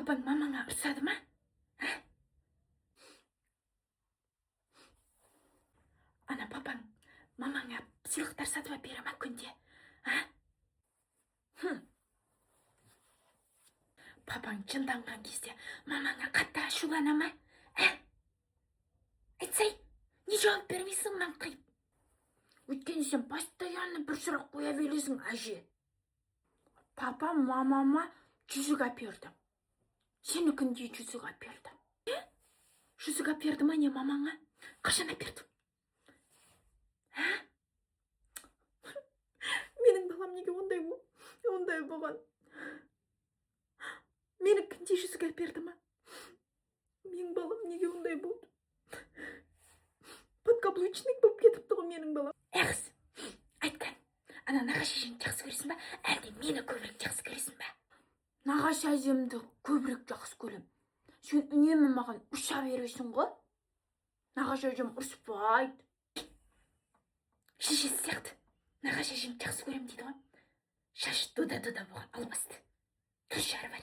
папаң мамаңа ұрсады ма? Ана папаң мамаңа сыйлықтар сатып бере ма күнде? Папаң жынданған кезде мамаңа қатты ашулана ма? Айтсай, не жауап бермейсің маңқиып? Өйткені сен постоянно бір сұрақ қоя бересің, әже. Папам мамама жүзік әперді. Сенікінде жүзік әперді. Жүзік әперді ма не мамаңа? Қашан әперді? Менің балам неге ондай болған? Менікінде жүзік әперді ма? Менің балам неге ондай болды? Подкаблучник болып кетіпті ғой менің балам. Әғыз, айтқан, ана нағашы әжеңді жақсы көресің ба, әлде мені көбірек жақсы көресің ба? Нағашы әжемді көбірек жақсы көрем. Сен үнемі маған ұша бересің ғой. Нағашы әжем ұрыспайды. Шешесі сияқты нағашы әжемді жақсы көрем дейді ғой. Шашы дуда болған албасты. Түршары бар.